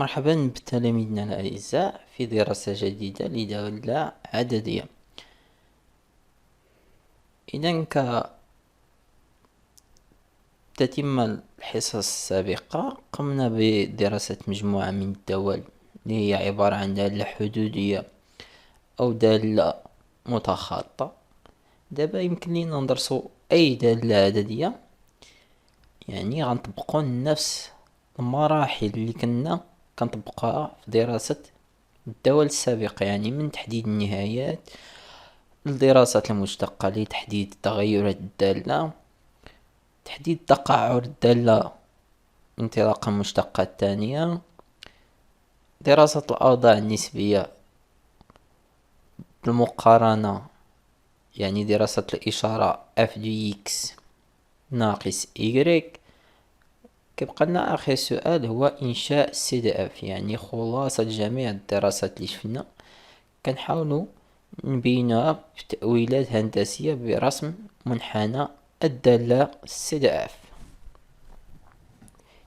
مرحبا بتلاميذنا الأعزاء في دراسة جديدة لدالة عددية. إذا كتتم الحصص السابقة قمنا بدراسة مجموعة من الدول اللي هي عبارة عن دالة حدودية أو دالة متخاطة. دابا يمكن لينا ندرسو أي دالة عددية، يعني غنطبقو نفس المراحل اللي كنا كنطبقوها في دراسة الدول السابقة، يعني من تحديد النهايات لدراسة المشتقة لتحديد تغيرات الدالة، تحديد تقعر الدالة انطلاقا من المشتقة الثانية، دراسة الأوضاع النسبية بالمقارنة، يعني دراسة الإشارة f دو x ناقص y. كيبقى لنا آخر سؤال هو إنشاء CDF، يعني خلاصة جميع الدراسات اللي شفنا كنحاولو نبينوها بتأويلات هندسية برسم منحنى الدالة CDF.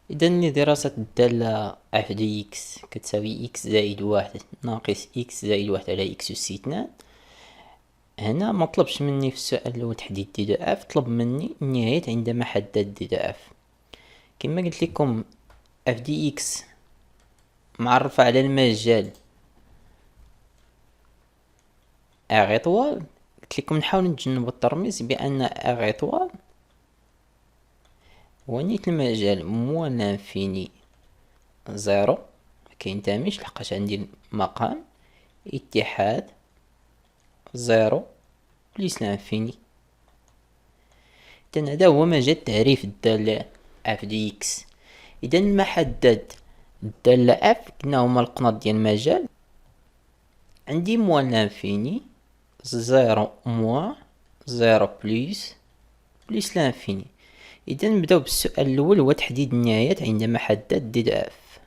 إذا لدراسة الدالة f دو x كتساوي x زائد واحد ناقص x زائد واحد على x أس 2، هنا مطلبش مني في السؤال الأول تحديد دي دو اف، طلب مني النهايات عندما حدد دي دو اف. كما قلت لكم اف دي اكس معرفة على المجال اغ اطوال، قلت لكم نحاول نتجنب الترميز بان اغ اطوال هو نيت المجال موان لانفيني زيرو مكينتميش لحقاش عندي المقام اتحاد زيرو بليس لانفيني. إذن هذا هو مجال تعريف الدالة اف دي اكس. إذا ما حدد الدالة اف قلنا هما القناط ديال المجال، عندي موان لانفيني زيرو موان زيرو بليس لانفيني. إذا نبداو بالسؤال الأول هو تحديد النهايات عندما حدد دي دو اف.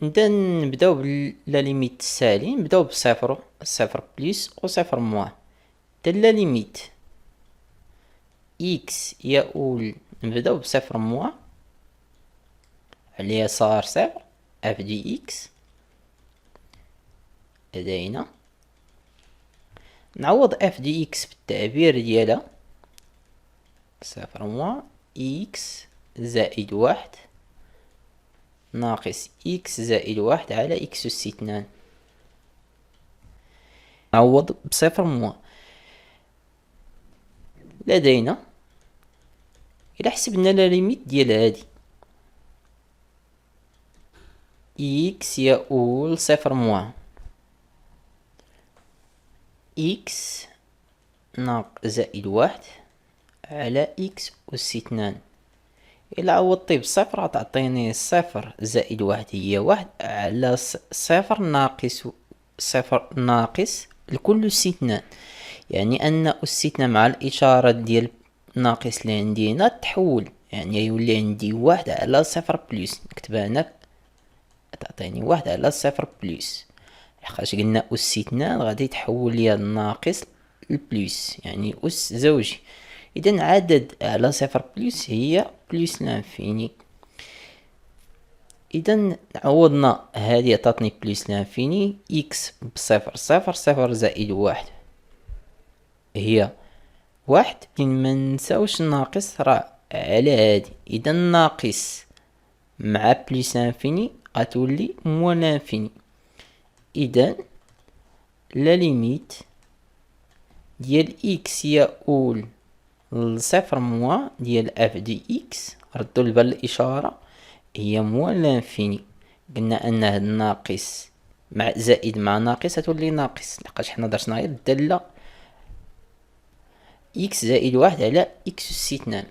إذا نبداو بلا ليميت السالي، نبداو بصفر، صفر بليس و صفر موان. إذا لا ليميت إكس يؤول نبداو بصفر موان على اليسار صفر اف دي إكس. لدينا نعوض اف دي إكس بالتعبير ديالها صفر موان إكس زائد واحد ناقص إكس زائد واحد على إكس أس 2. نعوض بصفر موان. لدينا إلا حسبنا لا ليميت ديال هادي إكس يؤول صفر موان إكس زائد واحد على إكس أس 2. إلا عوضتي بصفر غتعطيني صفر زائد واحد هي واحد على صفر ناقص صفر ناقص الكل أس 2، يعني أن أس 2 مع الإشارة ديال ناقص اللي عندي هنا تحول، يعني يولي عندي واحد على صفر بليس. نكتبها هنا تعطيني واحد على صفر بليس، لحقاش قلنا أس 2 غادي تحول ليا الناقص البليس يعني أس زوجي. إذا عدد على صفر بليس هي بليس لانفيني. إذا عوضنا هذه عطاتني بليس لانفيني إكس بصفر صفر صفر زائد واحد هي واحد، ما نساوش الناقص راه على هادي. إذا ناقص مع بليس لانفيني غتولي موان لانفيني. إذا لا ليميت ديال إكس يؤول لصفر موان ديال اف دي إكس، ردو البال الإشارة هي موان لانفيني. قلنا أن هاد الناقص مع زائد مع ناقص هتولي ناقص، لحقاش حنا درسنا غير الدالة إكس زائد واحد على إكس أس 2.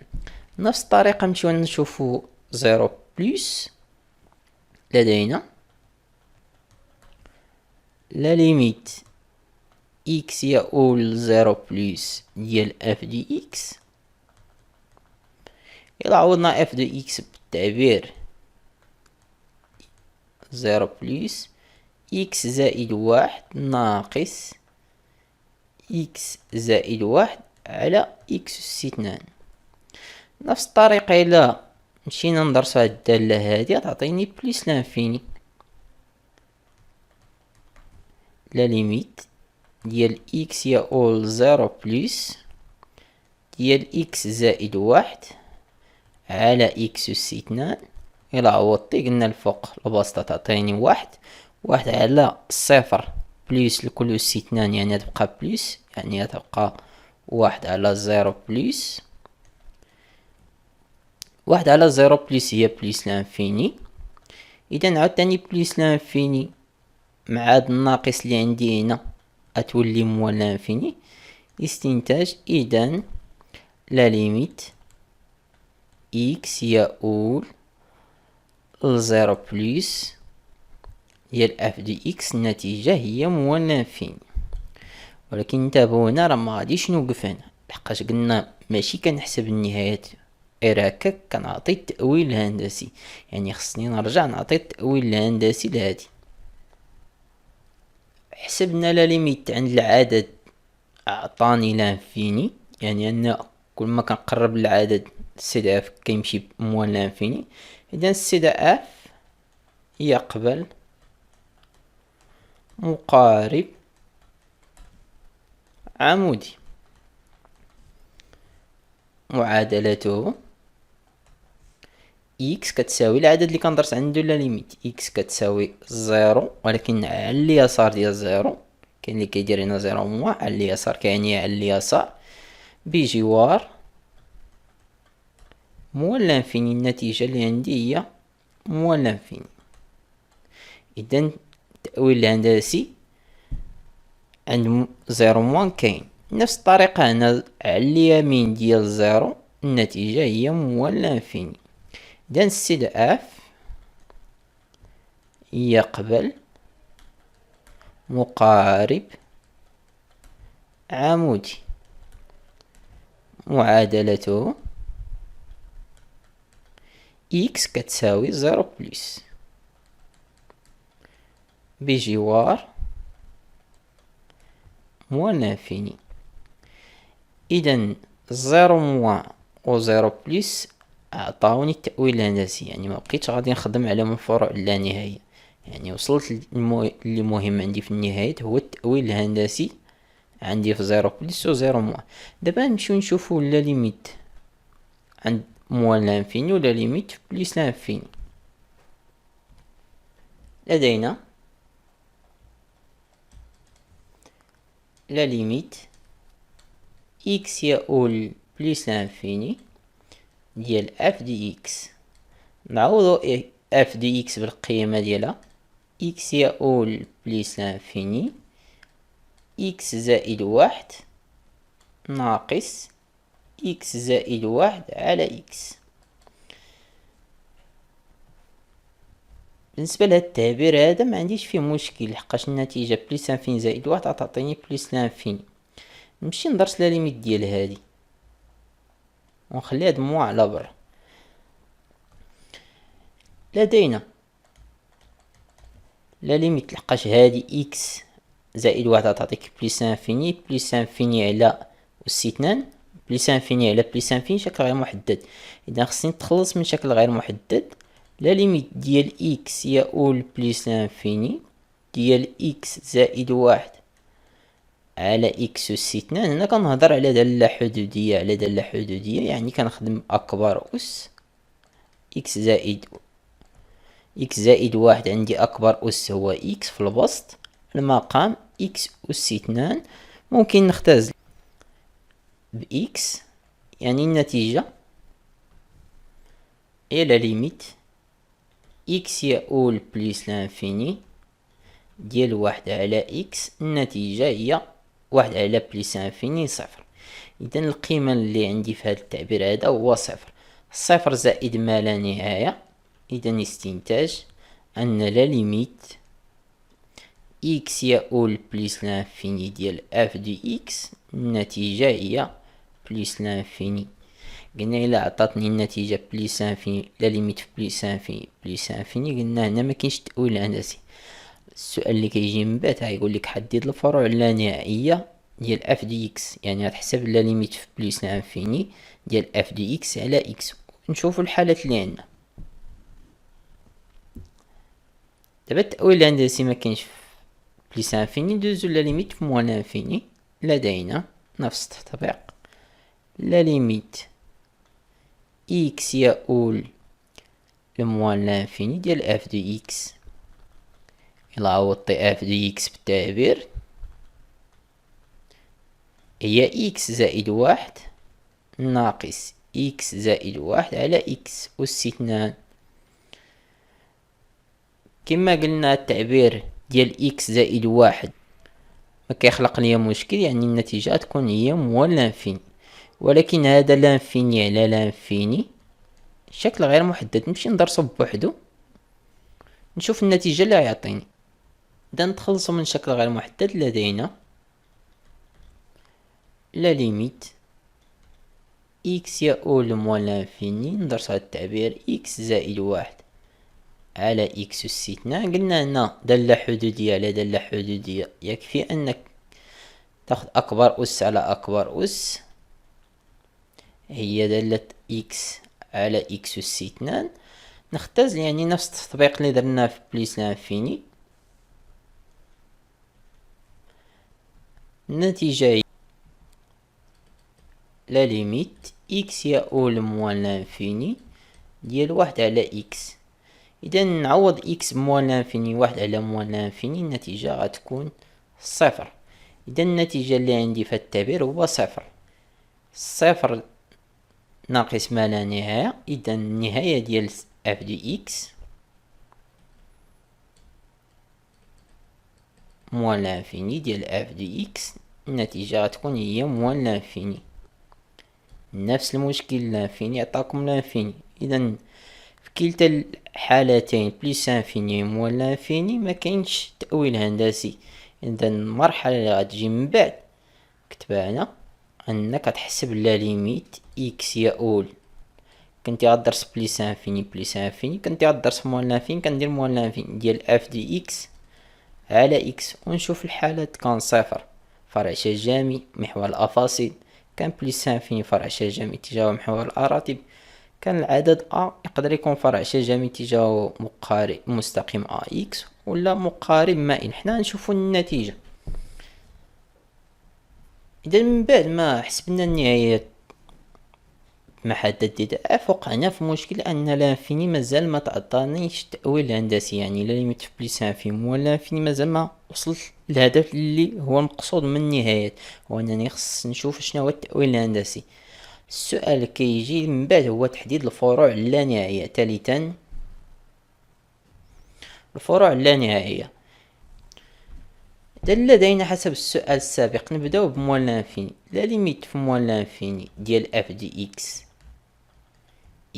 نفس الطريقة نمشيو نشوفو زيرو بليس. لدينا لا ليميت إكس يؤول زيرو بليس ديال اف دي إكس. إلا عوضنا اف دو إكس بالتعبير زيرو بليس إكس زائد واحد ناقص إكس زائد واحد على إكس أس 2. نفس الطريقة إلا مشينا ندرسو هاد الدالة هادي تعطيني بليس لانفيني. لا ليميت ديال اكس يؤول زيرو بليس ديال اكس زائد واحد على اكس أس 2. إلا عوضتي قلنا الفوق البسطة تعطيني واحد على صفر بليس لكل أس 2، يعني تبقى بليس، يعني تبقى واحد على زيرو بليس واحد على زيرو بليس هي بليس لانفيني. إذا عاوتاني بليس لانفيني مع هاد الناقص اللي عندي هنا غتولي موال لانفيني. استنتاج إذا لا ليميت إكس يؤول لزيرو بليس ديال اف دي اكس النتيجة هي موال لانفيني. ولكن انتبهوا هنا راه مغاديش نوقف هنا، لحقاش قلنا ماشي كنحسب النهايات غير هكاك، كنعطي التأويل الهندسي، يعني خصني نرجع نعطي التأويل الهندسي لهادي. حسبنا لا ليميت عند العدد اعطاني لانفيني، يعني ان كل ما كنقرب للعدد السي دي اف كيمشي موال لانفيني. اذا السي دي اف يقبل مقارب عمودي. معادلته اكس كتساوي العدد اللي كندرس عنده لا ليميت، اكس كتساوي زيرو، ولكن على اليسار ديال زيرو كاين اللي كيدير هنا زيرو موا، على اليسار كيعني على اليسار بجوار موال لانفيني. النتيجة اللي عندي هي موال لانفيني. اذا التأويل الهندسي عند زيرو موان كاين. نفس الطريقة هنا على اليمين ديال زيرو النتيجة هي موال لانفيني. إذا السي دي اف يقبل مقارب عمودي. معادلته إكس كتساوي زيرو بليس بجوار موال لانفيني. إذا زيرو موان و زيرو بليس عطاوني التأويل الهندسي، يعني مبقيتش غادي نخدم على من فروع اللانهاية، يعني وصلت اللي مهم عندي في النهاية هو التأويل الهندسي عندي في زيرو بليس و زيرو موان. دابا نمشيو نشوفو لا ليميت عند موال لانفيني ولا ليميت بليس لانفيني. لدينا لا ليميت إكس يؤول بليس لانفيني ديال اف دي اكس. نعوضو اف دي اكس بالقيمة ديالها، اكس يؤول بليس لانفيني اكس زائد واحد ناقص اكس زائد واحد على اكس. بالنسبة لهاد التعبير هذا ما عنديش فيه مشكل، لحقاش النتيجة بليس لانفيني زائد واحد غتعطيني بليس لانفيني. نمشي ندرس لا ليميت ديال هادي ونخلي هاد موا على برا. لدينا لا ليميت لحقاش هادي اكس زائد واحد غتعطيك بليس انفيني، بليس انفيني على أس 2 بليس انفيني على بليس انفيني شكل غير محدد. اذا خصني نتخلص من شكل غير محدد. لا ليميت ديال اكس يؤول بليس انفيني ديال اكس زائد واحد على اكس أس 2. هنا كنهضر على دالة حدودية، على دالة حدودية يعني كنخدم أكبر أس اكس زائد واحد. عندي أكبر أس هو اكس في البسط، المقام اكس أس 2 ممكن نختزل بإكس، يعني النتيجة هي لا ليميت إكس يؤول بليس لانفيني ديال واحد على إكس، النتيجة هي واحد على بليس انفيني صفر. إذا القيمة اللي عندي في هذا التعبير هذا هو صفر، صفر زائد ما لا نهاية. إذا استنتاج أن لا ليميت إكس يؤول بليس لانفيني ديال اف دي إكس النتيجة هي بليس لانفيني. قلنا إلا عطاتني النتيجة بليس انفيني لا ليميت في بليس انفيني بليس انفيني، قلنا هنا مكاينش تأويل هندسي. السؤال اللي كيجي من بعد غيقول لك حدد الفروع اللانهائية ديال اف دي اكس، يعني غتحسب لا ليميت في بليس لانفيني ديال اف دي اكس على اكس. نشوفوا الحالات اللي عندنا. دابا التأويل الهندسي ما كاينش في بليس انفيني، ندوزو لا ليميت في موان انفيني. لدينا نفس التطبيق، لا ليميت اكس يؤول لموان لانفيني ديال اف دو اكس. إلا عوضتي اف دو اكس بالتعبير هي اكس زائد واحد ناقص اكس زائد واحد على اكس أس 2. كما قلنا التعبير ديال اكس زائد واحد ما كيخلق ليا مشكل، يعني النتيجة تكون هي موال لانفيني. ولكن هذا لانفيني على لانفيني شكل غير محدد، نمشي ندرسو بوحدو نشوف النتيجة اللي غيعطيني. إذا نتخلصو من شكل غير محدد، لدينا لا ليميت اكس يؤول لموال لانفيني، ندرسو هاد التعبير اكس زائد واحد على اكس أس 2. قلنا هنا دالة حدودية على دالة حدودية، يكفي انك تاخد اكبر اس على اكبر اس، هي دالة اكس على اكس أس 2. نختزل يعني نفس التطبيق اللي درناه في بليس لانفيني. النتيجة هي لا ليميت اكس يؤول لموال لانفيني ديال واحد على اكس. اذا نعوض اكس بموال لانفيني واحد على موال لانفيني، النتيجة غتكون صفر. اذا النتيجة اللي عندي في التعبير هو صفر. صفر ناقص ما لا نهاية، اذا النهاية ديال اف دي اكس موال لانفيني ديال اف دي اكس، النتيجة غتكون هي موال لانفيني. نفس المشكل لانفيني عطاكم لانفيني. اذا في كلتا الحالتين بليس انفيني موال لانفيني ما كاينش تأويل هندسي. اذا المرحلة اللي غتجي من بعد كتبها هنا، انك تحسب لا ليميت اكس يؤول. كنتي غدرس بليس انفيني بليس انفيني، كنتي غدرس موال لانفيني كندير موال لانفيني ديال اف دي اكس على اكس، ونشوف الحالات. كان صفر فرع شجامي محور الافاصيل، كان بليس انفيني فرع شجامي اتجاه محور الاراتب، كان العدد ا يقدر يكون فرع شجامي اتجاه مقارب مستقيم ا اكس ولا مقارب مائل. حنا نشوفو النتيجة. اذا من بعد ما حسبنا النهايات محدد دي اف، وقعنا في مشكل ان لانفيني مازال ما تعطانيش تأويل هندسي. يعني لا ليميت في بليس انفيني ولا لانفيني مازال ما وصلت الهدف اللي هو المقصود من النهايات، وانني خص نشوف شنو هو التأويل الهندسي. السؤال كيجي من بعد هو تحديد الفروع اللانهائية. ثالثا الفروع اللانهائية. إذا لدينا حسب السؤال السابق نبداو بموال لانفيني. لا ليميت في موال لانفيني ديال اف دي اكس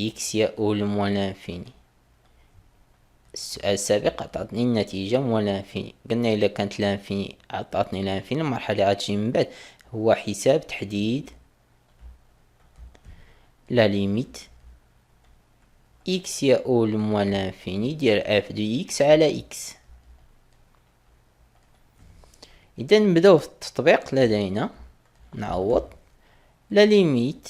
اكس يؤول لموال لانفيني. السؤال السابق عطاتني النتيجة موال لانفيني. قلنا إلا كانت لانفيني عطاتني لانفيني، المرحلة اللي غتجي من بعد هو حساب تحديد لا ليميت اكس يؤول لموال لانفيني ديال اف دو اكس على اكس. إذا نبداو في التطبيق. لدينا نعوض لا ليميت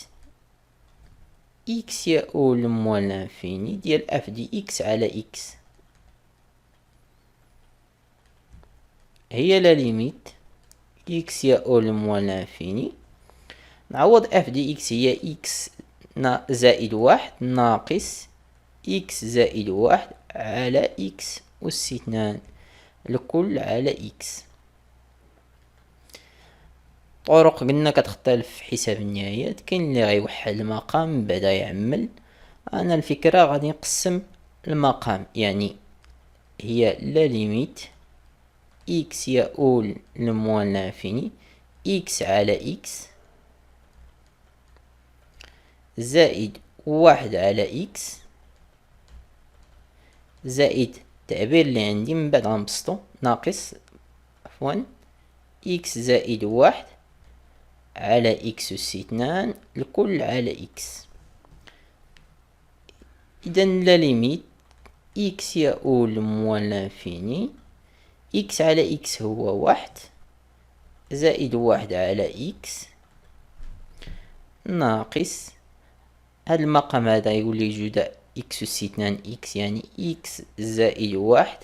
اكس يؤول لموال لانفيني ديال اف دي اكس على اكس، هي لا ليميت اكس يؤول لموال لانفيني. نعوض اف دي اكس هي اكس زائد واحد ناقص اكس زائد واحد على اكس أس 2 الكل على اكس. طرق قلنا كتختلف في حساب النهايات. كاين اللي غيوحد المقام من بعد يعمل. انا الفكرة غادي نقسم المقام، يعني هي لا ليميت اكس يؤول لموال لانفيني اكس على اكس زائد واحد على اكس زائد التعبير اللي عندي من بعد غنبسطو ناقص عفوا اكس زائد واحد على اكس أس 2 الكل على اكس. اذا لا ليميت اكس يؤول لموال لانفيني اكس على اكس هو واحد زائد واحد على اكس ناقص هاد المقام هذا يولي جدا إكس أس 2 إكس، يعني إكس زائد واحد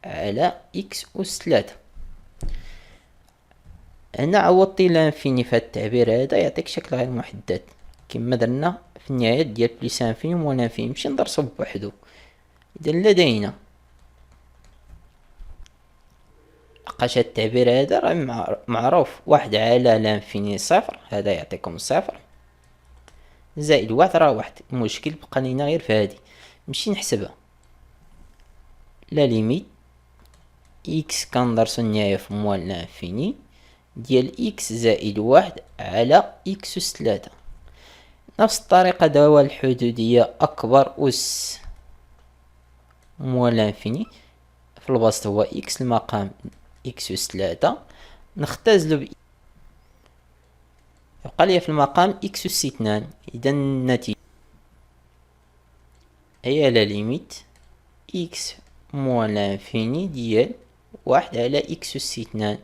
على إكس أس 3. هنا عوضتي لانفيني في هاد التعبير هذا يعطيك شكل غير محدد كما درنا في النهاية ديال بليس انفيني موان انفيني، نمشي ندرسو بوحدو. إذا لدينا لقاش هاد التعبير هذا راه معروف، واحد على لانفيني صفر، هذا يعطيكم صفر، زائد واحد راه واحد. المشكل بقى لينا غير في هادي، نمشي نحسبها. لا ليميت إكس كندرسو النهاية في موان لانفيني ديال إكس زائد واحد على إكس أس 3. نفس الطريقة دوا الحدودية أكبر أس موان لانفيني في البسط هو إكس المقام إكس أس 3، نختزلو يبقى لي في المقام إكس أس 2. إذا النتيجة هي لا ليميت إكس موان لانفيني ديال واحد على إكس أس 2.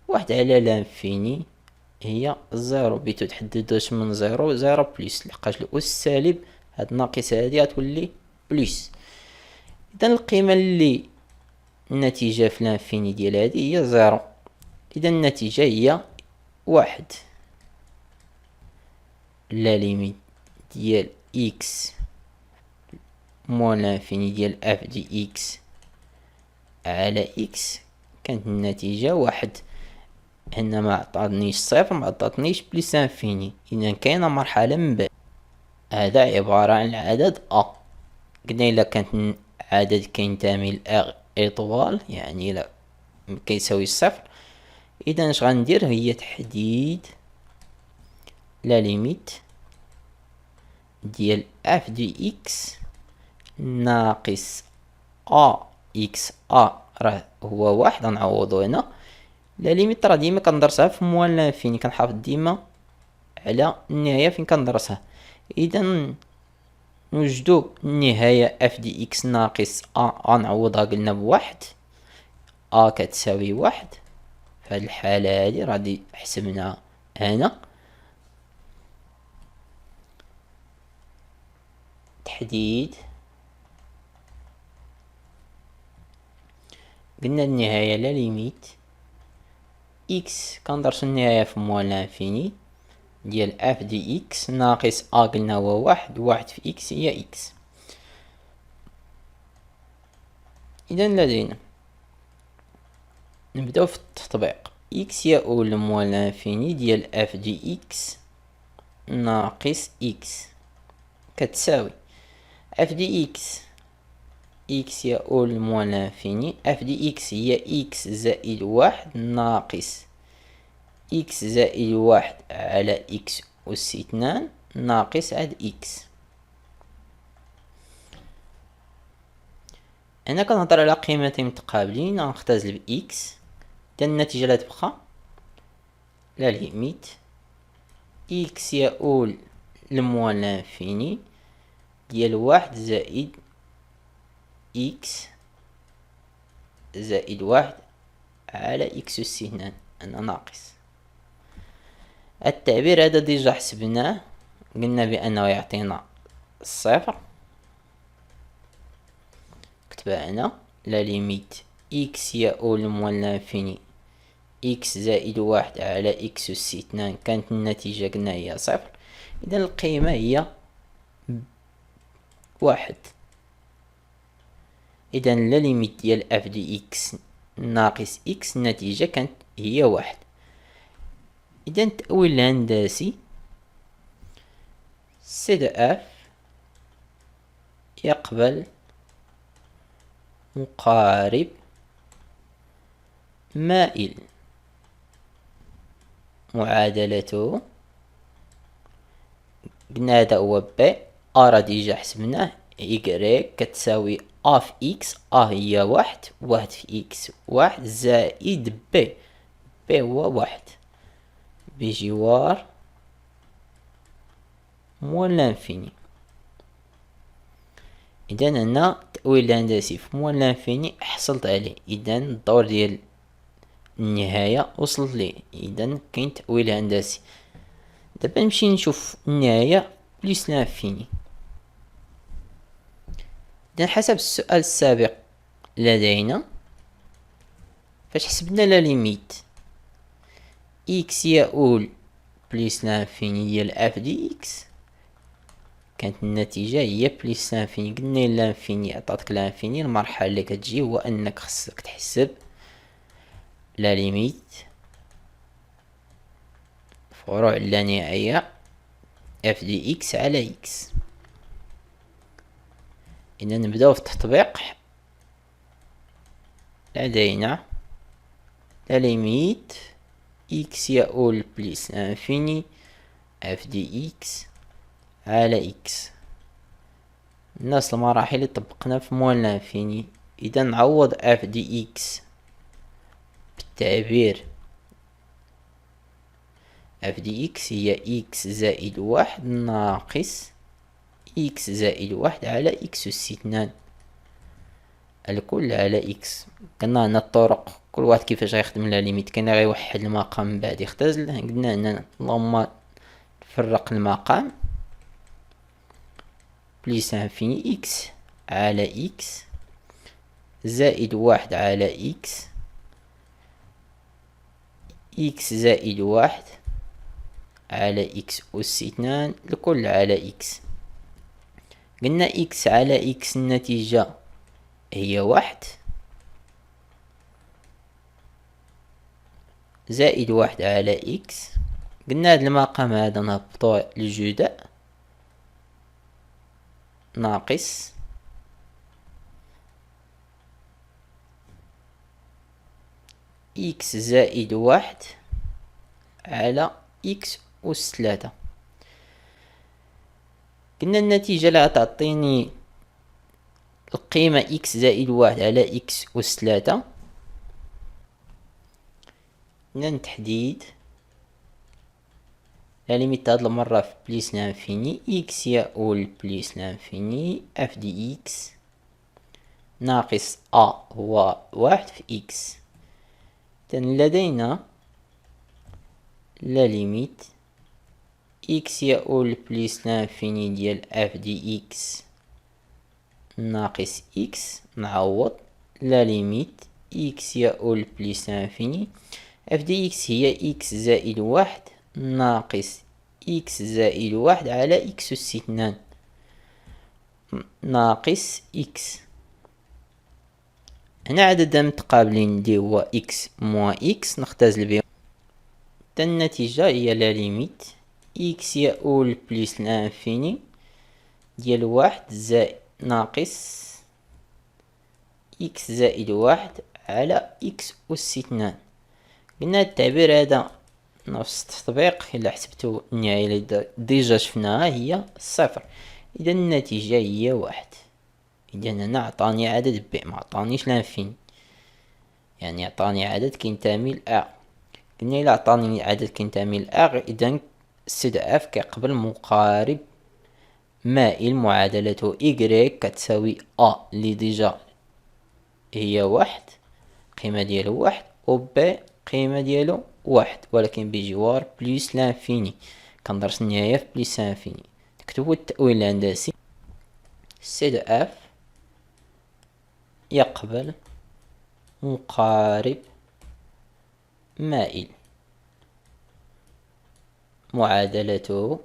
واحد على لانفيني هي زيرو، بيتو تحددوش من زيرو، زيرو بليس، لحقاش الأس سالب هاد الناقصة هادي غتولي بليس. إذا القيمة اللي النتيجة في لانفيني ديال هادي هي زيرو، إذا النتيجة هي واحد. لا ليميت ديال إكس موان لانفيني ديال اف دي إكس على إكس كانت النتيجة واحد. هنا ما عطاتنيش صفر، ما عطاتنيش بليس انفيني، إذا كاينة مرحلة من بعد. هذا عبارة عن العدد أ. قلنا إلا كانت عدد كينتمي لأغ إيطوال، يعني إلا كيساوي صفر، إذا اش غندير هي تحديد لا ليميت ديال اف دي إكس ناقص أ إكس أ راه هو واحد، غنعوضو هنا. لا ليميت راه ديما كندرسها في موان لانفيني، كنحافظ ديما على النهاية فين كندرسها. إذا نوجدو النهاية اف دي إكس ناقص أ غنعوضها قلنا بواحد، أ كتساوي واحد. في هاد الحالة هادي غادي حسبناها هنا، تحديد قلنا النهاية لا ليميت إكس كندرسو النهاية في موان لانفيني ديال اف دي إكس ناقص أ قلنا هو واحد، واحد في إكس هي إكس. إذا لدينا نبداو في التطبيق. إكس يؤول لموان لانفيني ديال اف دي إكس ناقص إكس كتساوي اف دي إكس، إكس يؤول لموان لانفيني، اف دي إكس هي إكس زائد واحد ناقص إكس زائد واحد على إكس أس 2 ناقص هاد إكس. هنا كنهضر على قيمتين متقابلين، غنختزل بإكس. إذا النتيجة اللي تبقى لا ليميت إكس يؤول لموان لانفيني ديال واحد زائد إكس زائد واحد على إكس أس 2 أنا ناقص. التعبير هذا ديجا حسبناه، قلنا بأنه يعطينا الصفر. كتبها هنا لا ليميت إكس يؤول لموان لانفيني إكس زائد واحد على إكس أس 2 كانت النتيجة قلنا هي صفر، إذا القيمة هي واحد. إذا لا ليميت ديال اف دي إكس ناقص إكس النتيجة كانت هي واحد. إذا التأويل الهندسي سي دو اف يقبل مقارب مائل، معادلته قلنا هذا هو بي، أ ديجا حسبناه، إيكغيك كتساوي أ في إكس، أ هي واحد، واحد في إكس واحد زائد بي، بي هو واحد بجوار موان لانفيني. إذا هنا التأويل الهندسي في موان لانفيني حصلت عليه، إذا الدور ديال النهاية وصلت ليه، إذا كاين تأويل هندسي. دابا نمشي نشوف النهاية بلس لانفيني. إذا حسب السؤال السابق لدينا فاش حسبنا لا ليميت إكس يؤول بلس لانفيني ديال اف دي إكس، كانت النتيجة هي بلس لانفيني. قلنا لانفيني عطاتك لانفيني، المرحلة اللي كتجي هو أنك خصك تحسب لا ليميت فروع اللانهائية اف دي إكس على إكس. إذا نبداو في التطبيق. لدينا لا ليميت إكس يؤول بلس لانفيني اف دي إكس على إكس، نفس المراحل اللي طبقنا في موال لانفيني. إذا نعوض اف دي إكس بالتعبير اف دي إكس هي إكس زائد واحد ناقص إكس زائد واحد على إكس أس اثنان الكل على إكس. قلنا هنا الطرق كل واحد كيفاش غيخدم لا ليميت. كاين اللي غيوحد المقام من بعد يختزل. قلنا هنا اللهم نفرق المقام بليس انفيني إكس على إكس زائد واحد على إكس إكس زائد واحد على إكس أس اثنان الكل على إكس. قلنا إكس على إكس النتيجة هي واحد زائد واحد على إكس. قلنا هاد المقام هذا نهبطو للجداء ناقص إكس زائد واحد على إكس أس ثلاثة. قلنا النتيجة اللي غتعطيني القيمة إكس زائد واحد على إكس أس ثلاثة. قلنا تحديد لا ليميت هاد المرة في بليس لانفيني إكس يؤول بليس لانفيني اف دي إكس ناقص أ هو واحد في إكس. إذن لدينا لا ليميت إكس يؤول بليس لانفيني ديال اف دي إكس ناقص إكس. نعوض لا ليميت إكس يؤول بليس لانفيني اف دي إكس هي إكس زائد واحد ناقص إكس زائد واحد على إكس أس اثنان ناقص إكس. هنا عدد متقابلين اللي هو إكس موان إكس نختزل بهم. النتيجة هي لا ليميت إكس يؤول بليس لانفيني ديال واحد زائد ناقص إكس زائد واحد على إكس أس اثنان. قلنا التعبير هذا نفس التطبيق إلا حسبتو النهاية اللي ديجا شفناها هي صفر. إذا النتيجة هي واحد. إذا هنا عطاني عدد بي ما عطانيش لانفيني، يعني عطاني عدد كينتمي لأ. قلنا إلا عطاني عدد كينتمي لأ إذا سد اف كيقبل مقارب مائل معادلته إيكغيك كتساوي أ اللي ديجا هي واحد قيمة ديالو واحد و بي قيمة ديالو واحد ولكن بجوار بليس لانفيني. كندرس النهاية في بليس لانفيني. تكتبو التأويل الهندسي سي دو اف يقبل مقارب مائل معادلته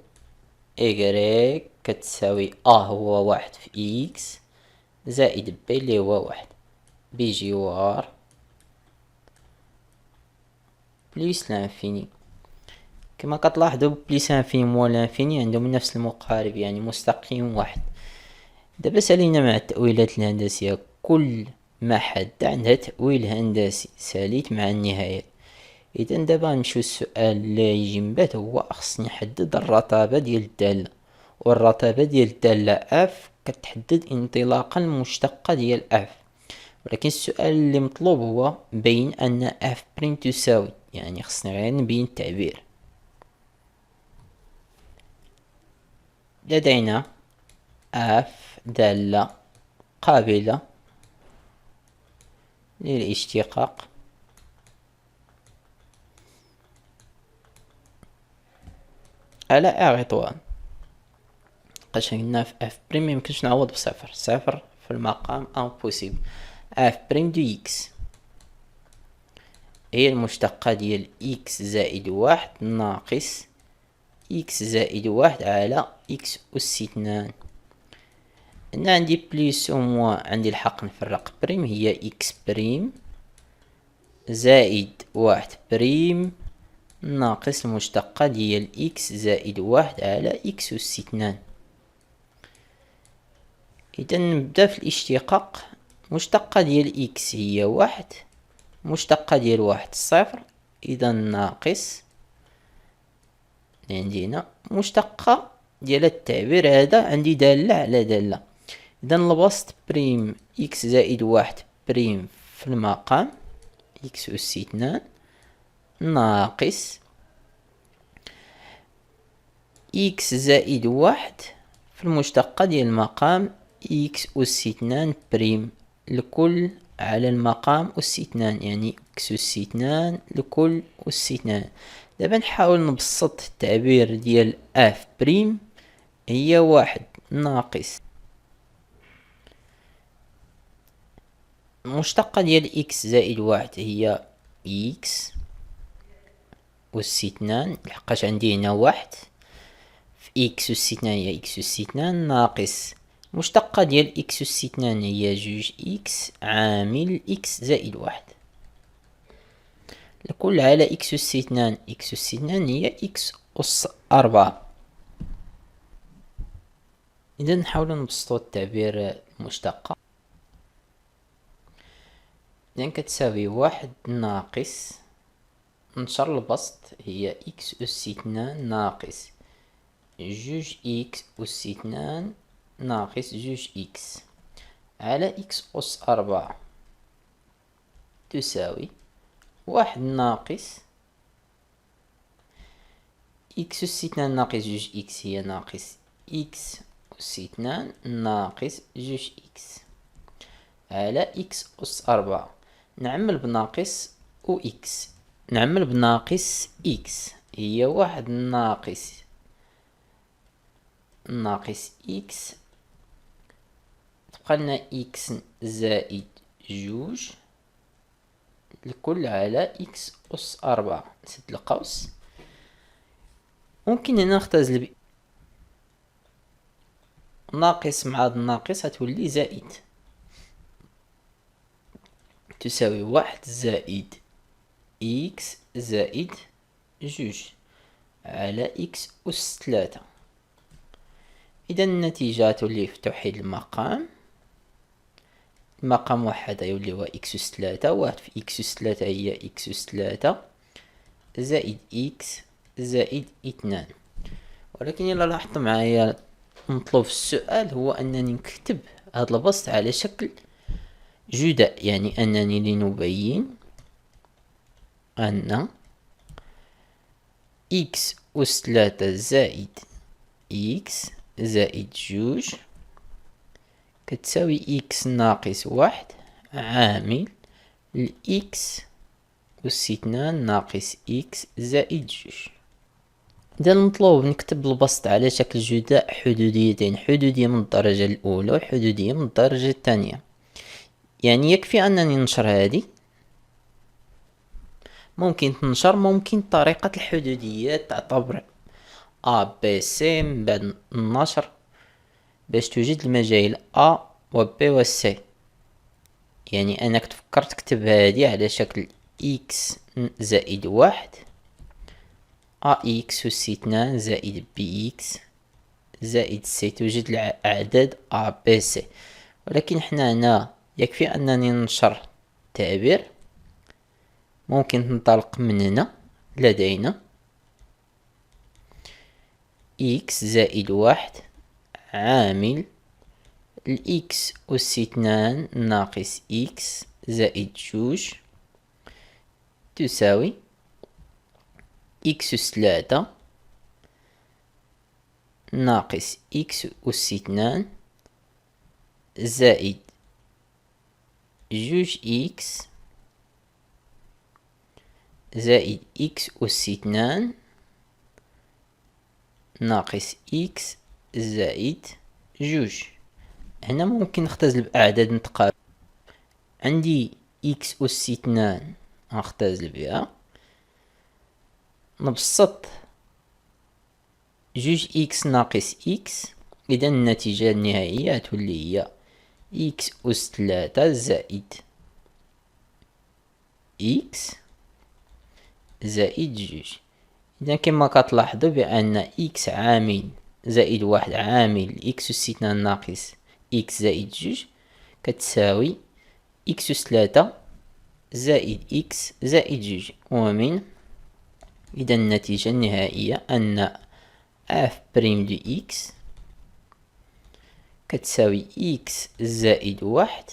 إيكغيك كتساوي أ هو واحد في إكس زائد بي اللي هو واحد بجوار بليس لانفيني. كما كتلاحظوا بليس لانفيني و لانفيني عندهم نفس المقارب يعني مستقيم واحد. دابا سالينا مع التأويلات الهندسية كل ما حد عندها تأويل هندسي ساليت مع النهاية. إذا دابا نمشيو السؤال اللي يجي من بعد هو خصني نحدد الرتابة ديال الدالة، والرتابة ديال الدالة اف كتحدد انطلاقا المشتقة ديال اف. ولكن السؤال اللي مطلوب هو بين أن اف بريم تساوي، يعني خصني غير نبين التعبير. لدينا اف دالة قابلة للاشتقاق على اغطوان. لحقاش قلنا في اف بريم ميمكنش نعوض بصفر، صفر في المقام امبوسيبل. اف بريم دو اكس هي المشتقة ديال اكس زائد واحد ناقص اكس زائد واحد على اكس أس اثنان. هنا عندي بليس و موان، عندي الحق نفرق بريم، هي اكس بريم زائد واحد بريم ناقص المشتقة ديال اكس زائد واحد على اكس أس اثنان. إذا نبدا في الاشتقاق. مشتقة ديال اكس هي واحد، مشتقة ديال واحد صفر، إذا ناقص عندي هنا مشتقة ديال التعبير هذا عندي دالة على دالة. إذا البسط بريم إكس زائد واحد بريم في المقام إكس أس اثنان ناقص إكس زائد واحد في المشتقة ديال المقام إكس أس اثنان بريم الكل على المقام أس اثنان، يعني إكس أس اثنان الكل أس اثنان. دابا نحاول نبسط التعبير ديال اف بريم، هي واحد ناقص المشتقة ديال اكس زائد واحد هي اكس أس اثنان، لحقاش عندي هنا واحد في اكس أس اثنان هي اكس أس اثنان ناقص المشتقة ديال اكس أس اثنان هي جوج اكس عامل اكس زائد واحد الكل على اكس أس اثنان. اكس أس اثنان هي اكس أس أربعة. إذا نحاول نبسطو التعبير المشتقة. إذا كتساوي واحد ناقص نشر البسط هي اكس أس اثنان ناقص جوج اكس أس اثنان ناقص جوج اكس على اكس أس أربعة تساوي واحد ناقص اكس أس اثنان ناقص جوج اكس هي ناقص اكس أس اثنان ناقص جوج اكس على اكس أس أربعة. نعمل بناقص و اكس، نعمل بناقص اكس هي واحد ناقص اكس تبقى لنا اكس زائد جوج الكل على اكس أس أربعة. نسد القوس. ممكن هنا نختزل ناقص مع هاد الناقص هتولي زائد، تساوي واحد زائد اكس زائد جوج على اكس أس ثلاثة. إذا النتيجة تولي في توحيد المقام، المقام واحد يولي هو اكس أس ثلاثة، واحد في اكس أس ثلاثة هي اكس أس ثلاثة زائد اكس زائد اثنان. ولكن إلا لاحظت معايا المطلوب في السؤال هو أنني نكتب هاد البسط على شكل جداء، يعني أنني لنبين أن إكس أس ثلاثة زائد إكس زائد جوج كتساوي إكس ناقص واحد عامل الإكس أس اثنان ناقص إكس زائد جوج. إذا المطلوب نكتب البسط على شكل جداء حدوديتين، حدودية من الدرجة الأولى وحدودية من الدرجة الثانية. يعني يكفي أنني ننشر هذه، ممكن تنشر، ممكن طريقة الحدوديات تعتبر A B C من بعد النشر باش توجد المجاهيل A و B و C. يعني أنا كنت فكرت تكتب هذه على شكل X زائد واحد AX أس اثنان زائد BX زائد C، توجد الأعداد A B C. ولكن حنا هنا يكفي أنني ننشر التعبير. ممكن ننطلق من هنا، لدينا إكس زائد واحد عامل الإكس أس اثنان ناقص إكس زائد جوج تساوي إكس أس ثلاثة ناقص إكس أس اثنان زائد جوج إكس زائد إكس أس اثنان ناقص إكس زائد جوج. هنا ممكن نختزل بأعداد متقابلة. عندي إكس أس 2 غنختزل بها، نبسط جوج إكس ناقص إكس، إذا النتيجة النهائية تولي هي إكس أس 3 زائد إكس زائد جوج. إذا كما كتلاحظوا بأن إكس عامل زائد واحد عامل إكس أس 2 ناقص إكس زائد جوج كتساوي إكس أس 3 زائد إكس زائد جوج. ومن إذا النتيجة النهائية أن اف بريم دو إكس كتساوي إكس زائد واحد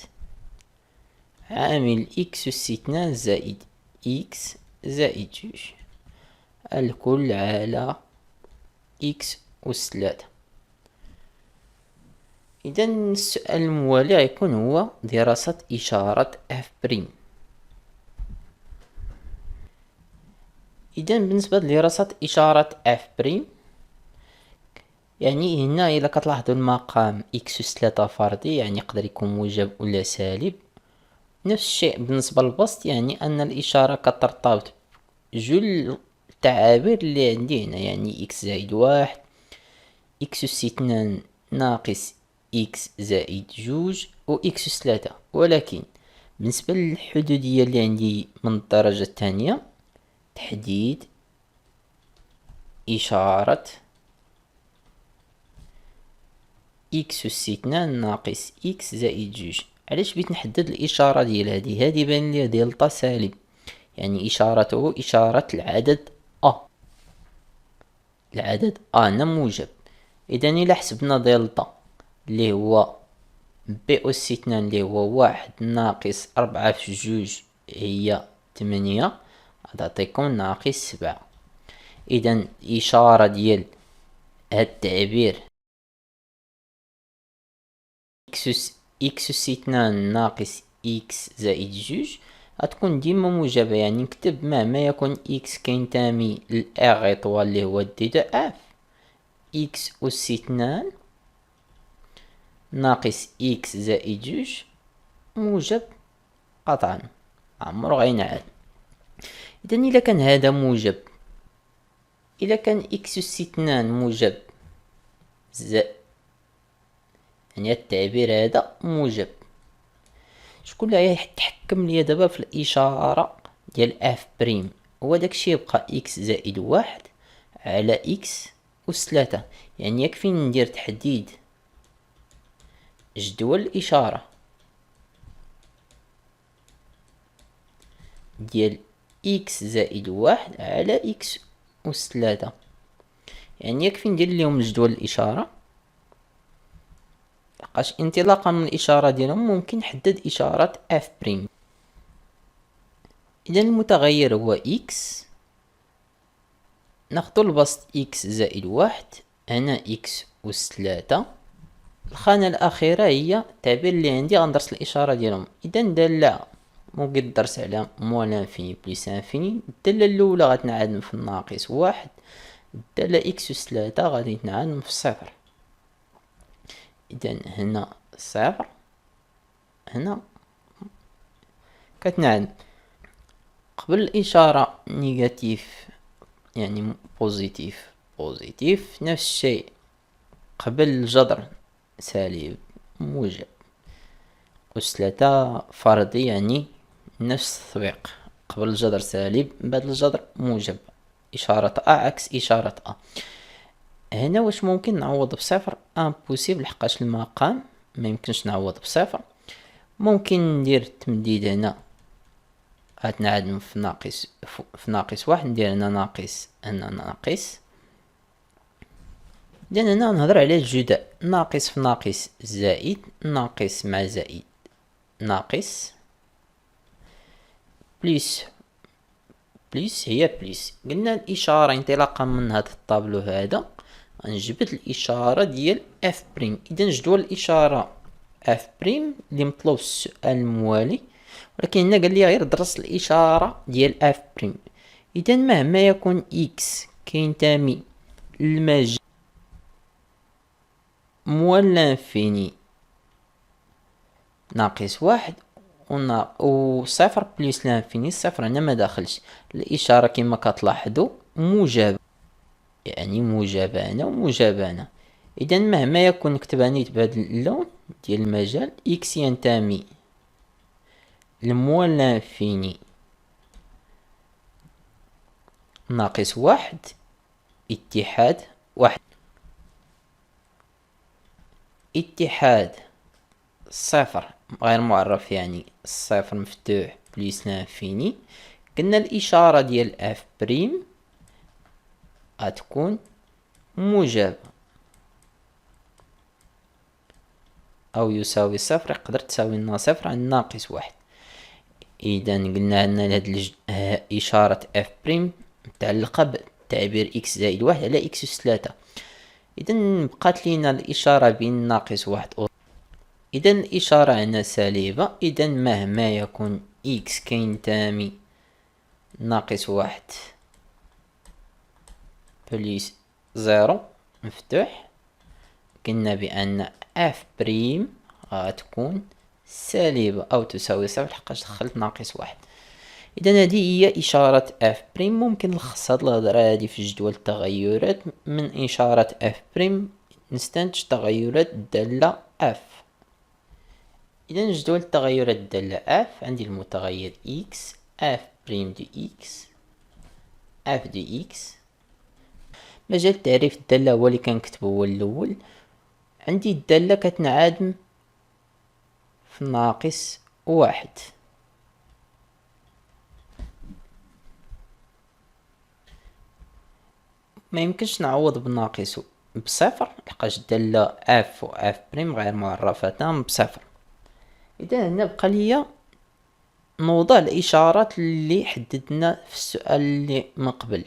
عامل إكس أس 2 زائد إكس زائد جوج الكل على إكس أس 3. إذا السؤال الموالي غيكون هو دراسة إشارة اف بريم. إذا بالنسبة لدراسة إشارة اف بريم، يعني هنا إلا كتلاحظوا المقام إكس أس 3 فردي، يعني يقدر يكون موجب ولا سالب. نفس الشيء بالنسبة للبسط، يعني أن الإشارة كترتبط جل التعابير اللي عندي هنا، يعني إكس زائد واحد، إكس أس 2 ناقص إكس زائد جوج، و إكس أس 3. ولكن بالنسبة للحدودية اللي عندي من الدرجة الثانية، تحديد إشارة إكس أس 2 ناقص إكس زائد جوج. علاش بغيت نحدد الإشارة ديال هادي بان ليا دلتا سالب، يعني إشارته إشارة العدد أ، العدد أ موجب. إذا إلا حسبنا دلتا اللي هو بي أس 2 اللي هو واحد ناقص 4 في جوج هي 8، غتعطيكم ناقص 7. إذا الإشارة ديال هاد التعبير إكس أس 2 ناقص إكس زائد جوج غتكون ديما موجبة، يعني نكتب مهما يكون إكس كينتمي لإغ إطوال اللي هو دي دو إف، إكس أس 2 ناقص إكس زائد جوج موجب قطعا، عمرو غينعاد. إذا إلا كان هذا موجب، إلا كان إكس أس 2 موجب يعني التعبير هذا موجب، شكون اللي غيتحكم ليا دابا في الإشارة ديال اف بريم؟ هو داكشي يبقى إكس زائد واحد على إكس أس 3. يعني يكفي ندير تحديد جدول الإشارة ديال إكس زائد واحد على إكس أس 3، يعني يكفي ندير لهم جدول الإشارة، لقاش انطلاقا من الإشارة ديالهم ممكن نحدد إشارة اف بريم. إذا المتغير هو إكس، ناخدو البسط إكس زائد واحد، هنا إكس أس 3، الخانة الأخيرة هي التعبير اللي عندي غندرس الإشارة ديالهم. إذا دالة ممكن الدرس على موال انفيني بليس انفيني، الدالة الأولى غتنعدم في الناقص واحد، الدالة إكس أس 3 غادي تنعدم في الصفر. إذا هنا صفر، هنا كتنعدم. قبل الإشارة نيجاتيف يعني بوزيتيف بوزيتيف، نفس الشيء قبل الجذر سالب موجب، أس 3 فردي يعني نفس التطبيق، قبل الجذر سالب بعد الجذر موجب، إشارة أ عكس إشارة أ. هنا واش ممكن نعوض بصفر؟ امبوسيبل، لحقاش المقام ما يمكنش نعوض بصفر. ممكن ندير التمديد هنا غتنعدم في ناقص واحد، ندير هنا ناقص هنا ناقص. إذن هنا نهضر على الجداء، ناقص في ناقص زائد، ناقص مع زائد ناقص، بليس بليس هي بليس. قلنا الإشارة انطلاقا من هذا الطابلو هذا غنجبد الإشارة ديال اف بريم. إذا جدول الإشارة اف بريم اللي مطلوب في السؤال الموالي، ولكن هنا قال لي غير درس الإشارة ديال اف بريم. إذا مهما يكون إكس كينتمي للمجال موال لانفيني ناقص واحد و صفر بليس لانفيني. الصفر هنا ما داخلش. الاشارة كما كتلاحظوا موجبة، يعني موجبة هنا وموجبة هنا. اذا مهما يكون كتبانيت بهذا اللون ديال المجال، اكس ينتمي لموال لانفيني ناقص واحد اتحاد واحد. اتحاد صفر غير معرف يعني الصفر مفتوح بليس لانفيني. قلنا الاشارة ديال اف بريم غتكون موجبة او يساوي صفر، يقدر تساوي لنا صفر عند ناقص واحد. اذا قلنا ان هاد اشارة اف بريم متعلقة بتعبير اكس زائد واحد على اكس اس 3. اذا بقات لينا الاشارة بين ناقص واحد اذا الاشارة هنا سالبة. اذا مهما يكون اكس كينتمي ناقص واحد بليس زيرو مفتوح، قلنا بان اف بريم غتكون سالبة او تساوي صفر حقاش دخلت ناقص واحد. اذا هذه هي اشارة اف بريم. ممكن نلخص هاد الهضرة هادي في جدول التغيرات. من اشارة اف بريم نستنتج تغيرات الدالة اف. اذا جدول التغيرات الدالة اف عندي المتغير اكس، اف بريم دي اكس، اف دي اكس. مجال تعريف الدالة هو اللي كنكتبو هو الاول. عندي الدالة كتنعدم في ناقص واحد. ما يمكنش نعوض بالناقص بصفر لحقاش الدالة اف و اف بريم غير معرفتان بصفر. اذا هنا بقى ليا نوضع الاشارات اللي حددنا في السؤال اللي من قبل.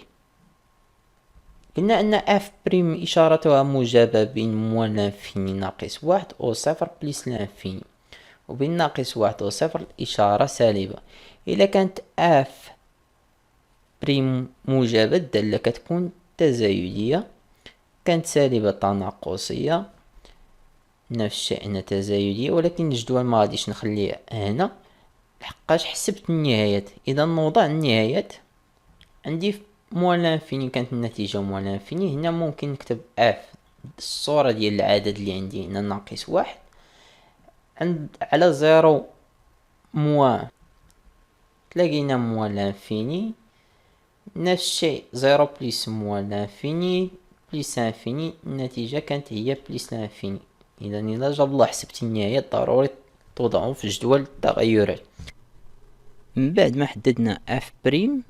قلنا ان اف بريم اشارتها موجبة بين موال لانفيني ناقص واحد او صفر بليس لانفيني، وبين ناقص واحد و صفر الاشارة سالبة. اذا كانت اف بريم موجبة الدالة كتكون تزايدية، كانت سالبة تناقصية، نفس الشيء هنا تزايدية. ولكن الجدول ما غاديش نخليه هنا لحقاش حسبت النهايات. اذا نوضع النهايات عندي في موال لانفيني كانت النتيجة موال لانفيني. هنا ممكن نكتب اف الصورة ديال العدد اللي عندي هنا ناقص واحد عند على زيرو موان تلاقينا موال لانفيني. نفس الشيء زيرو بليس موال لانفيني بليس انفيني، النتيجة كانت هي بليس لانفيني. اذا الى جاب الله حسبت النهايات ضروري توضعهم في جدول التغيرات. من بعد ما حددنا اف بريم،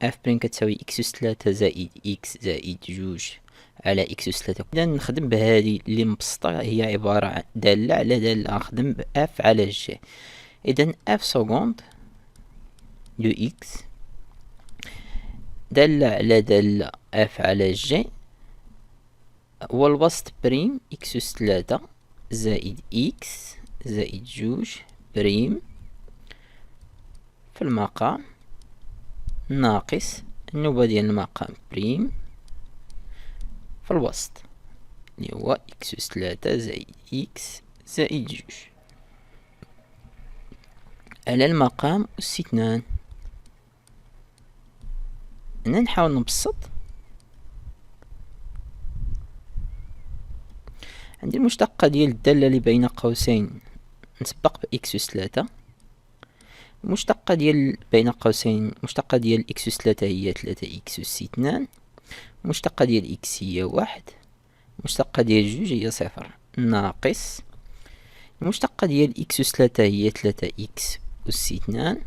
اف بريم كتساوي اكس اس 3 زائد اكس زائد جوج على اكس اس 3. اذا نخدم بهذه اللي مبسطة، هي عبارة عن دالة على دالة، نخدم باف على جي. اذا اف سكوند دو اكس دالة على دالة اف على جي هو الوسط بريم اكس اس 3 زائد اكس زائد جوج بريم في المقام ناقص النوبة ديال المقام بريم في الوسط اللي هو اكس اس 3 زائد اكس زائد جوج على المقام أس 2. هنا نحاول نبسط. عندي المشتقة ديال الدالة اللي بين قوسين نسبق بإكس أس 3. المشتقة ديال بين قوسين المشتقة ديال إكس أس 3 هي 3 إكس أس 2. المشتقة ديال إكس هي واحد. المشتقة ديال جوج هي صفر ناقص المشتقة ديال إكس أس 3 هي 3 إكس أس 2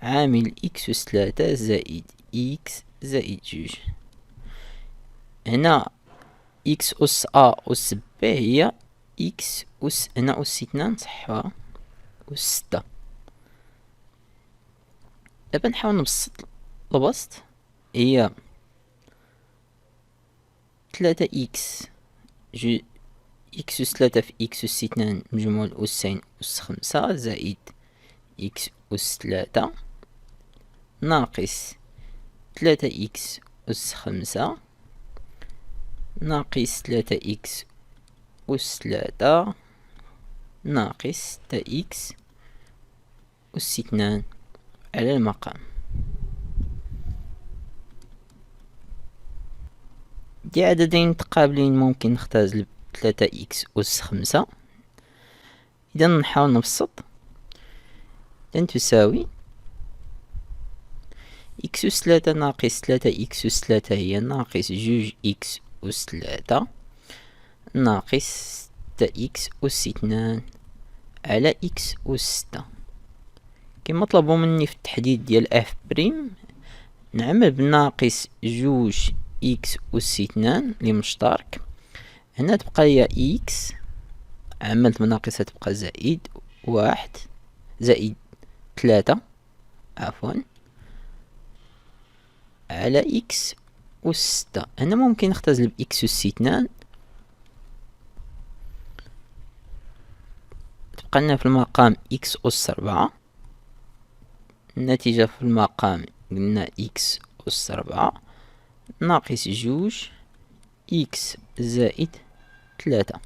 عامل إكس أس 3 زائد إكس زائد جوج. هنا إكس أس أ أس بي هي إكس أس هنا أس 2 نصحوها أس 6. دابا نحاول نبسط البسط. هي 3 إكس إكس أس 3 في إكس أس 2 مجموع الأسين أس 5 زائد إكس أس 3 ناقص 3 إكس أس 5 ناقص 3 إكس أس 3 ناقص 6x أس 2 على المقام. دي عددين متقابلين ممكن نختزل 3x أس 5. إذا نحاول نبسط. إذا تساوي x أس 3 ناقص 3x أس 3 هي ناقص 2x أس 3 ناقص 6x أس 2 على x أس 6. كما طلبوا مني في التحديد ديال اف بريم نعمل بناقص 2x أس 2 اللي مشترك. هنا تبقى لي x، عملت بناقصة تبقى زائد 1 زائد 3 عفوا على x أس 6. هنا ممكن نختزل ب x أس 2، تبقى لنا في المقام x أس 4. النتيجة في المقام قلنا x أس 4 ناقص 2 x زائد 3.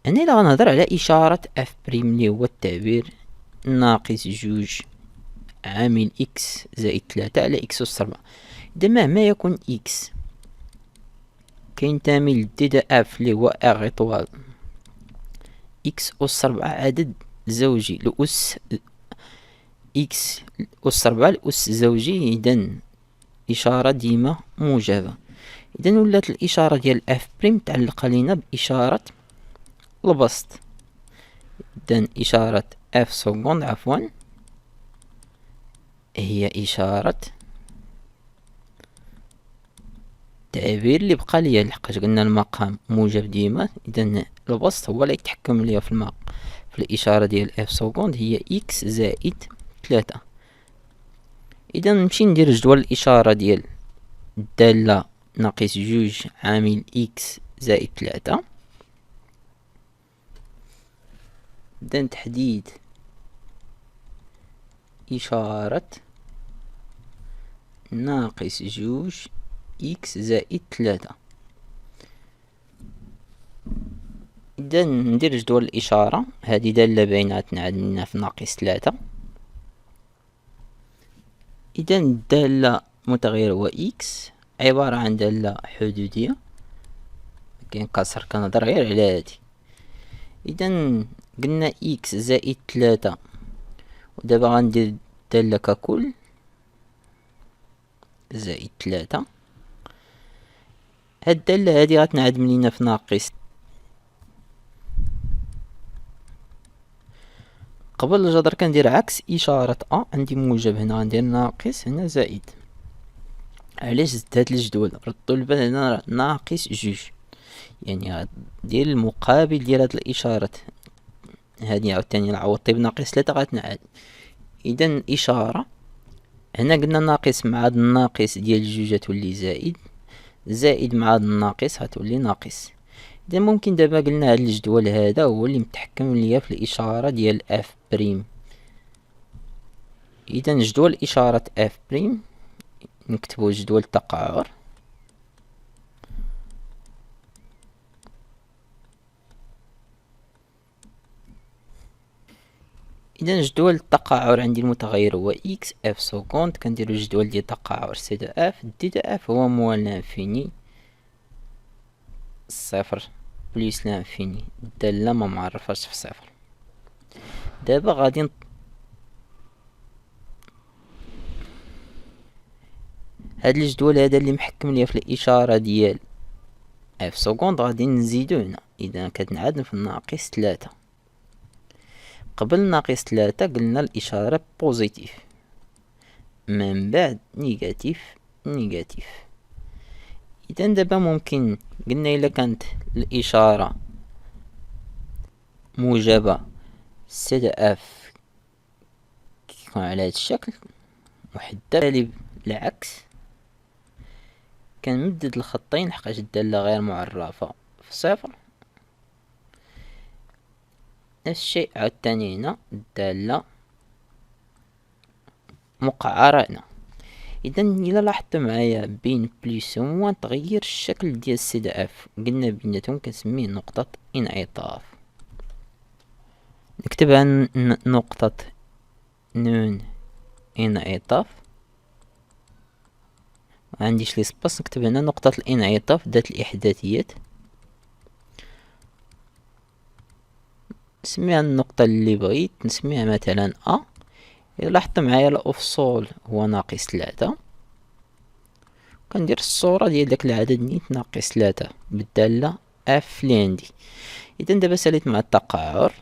هنا إلا غنهضر على إشارة اف بريم اللي هو التعبير ناقص 2 عامل x زائد 3 على x أس 4. إذا مهما يكون x كينتمي للديدا اف اللي هو ار إطوال x أس 4 عدد زوجي لأس x أس 4 لأس زوجي، إذا إشارة ديما موجبة. إذا ولات الإشارة ديال اف بريم تعلق لينا بإشارة البسط. إذا إشارة اف سكوند عفوا هي إشارة التعبير اللي بقى ليا، لحقاش قلنا المقام موجب ديما. إذا البسط هو اللي يتحكم ليا في الإشارة ديال اف سكوند هي اكس زائد 3. إذا نمشي ندير جدول الإشارة ديال الدالة ناقص 2 عامل اكس زائد 3. إذا تحديد إشارة ناقص 2 اكس زائد 3. إذا ندير جدول الإشارة، هذه دالة بيناتنا عندنا في ناقص 3. إذا الدالة متغير هو اكس عبارة عن دالة حدودية، كاين كسر كنهضر غير على هادي. إذا قلنا اكس زائد 3، ودابا غندير الدالة ككل زائد 3. هاد الدالة هادي غتنعدم لينا في ناقص. قبل الجذر كندير عكس إشارة أ، عندي موجب هنا غندير ناقص هنا زائد. علاش زدت هاد الجدول؟ ردوا البال هنا ناقص 2، يعني غدير المقابل ديال هاد الإشارات هادي عاوتاني عوضتي بناقص 3 غتنعاد. إذا الإشارة هنا قلنا ناقص مع هاد الناقص ديال الجوج غتولي زائد، زائد مع هاد الناقص غتولي ناقص. إذا ممكن دابا قلنا هاد الجدول هذا هو اللي متحكم ليا في الإشارة ديال اف بريم. إذا جدول إشارة اف بريم نكتبو جدول التقعر. إذا جدول التقعر عندي المتغير هو اكس اف سكوند، كنديرو جدول ديال التقعر سي دو اف. دي دو اف هو موال لانفيني صفر بليس لانفيني، الدالة ما معرفاش في صفر. دابا غادي هاد الجدول هذا اللي محكم ليا في الإشارة ديال اف سكوند غادي نزيدو هنا. إذا كتنعدم في ناقص 3. قبل ناقص 3 قلنا الإشارة بوزيتيف، من بعد نيجاتيف نيجاتيف. إذا دابا ممكن قلنا إلا كانت الإشارة موجبة سي دو اف كيكون على هاد الشكل محدد. بالتالي العكس كنمدد الخطين لحقاش الدالة غير معرفة في صفر. نفس الشيء عاوتاني هنا الدالة مقعرة هنا. اذا الى لاحظت معايا بين بليس وموان تغير الشكل ديال السي دي اف، قلنا بيناتهم كنسميه نقطة انعطاف. نكتبها نقطة نون انعطاف، معنديش لي سباس، نكتب هنا نقطة الانعطاف ذات الاحداثيات، نسميها النقطة اللي بغيت، نسميها مثلا ا. إذا لاحظت معايا الأفصول هو ناقص 3، كندير الصورة ديال داك العدد نيت ناقص 3 بالدالة اف اللي عندي. إذا دابا ساليت مع التقعر،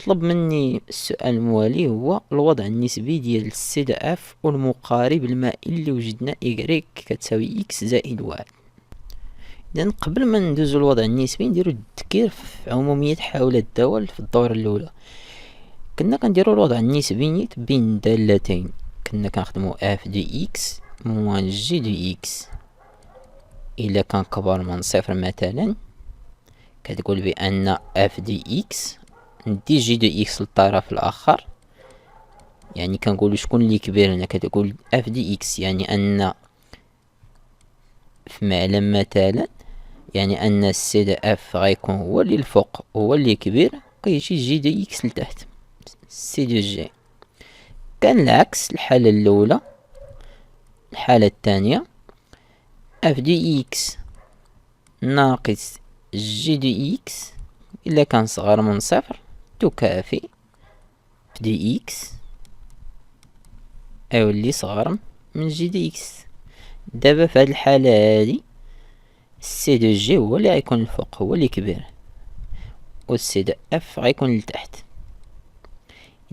طلب مني السؤال الموالي هو الوضع النسبي ديال سي دي اف والمقارب المائي اللي وجدنا إيكغيك كتساوي إكس زائد 1. إذا قبل ما ندوزو الوضع النسبي نديرو التذكير في عمومية حول الدول في الدورة الأولى. كنا كنديرو الوضع النسبي نيت بين دالتين، كنا كنخدمو اف دي اكس موان جي دي اكس. إلا كان كبر من صفر مثلا كتقول بأن اف دي اكس ندي جي دي اكس للطرف الآخر، يعني كنقولو شكون اللي كبير هنا، كتقول اف دي اكس يعني أن في معلم مثلا، يعني أن السي دي اف غيكون هو اللي الفوق هو اللي كبير، كيجي جي دي اكس لتحت سي دي جي. كان العكس الحالة الأولى. الحالة الثانية اف دي اكس ناقص جي دي اكس إلا كان صغر من صفر تكافي في دي اكس أو اللي صغر من جي دي اكس. دابا في هاد الحالة هادي السي دو جي هو اللي غيكون الفوق هو اللي كبير، والسي دو اف غيكون لتحت.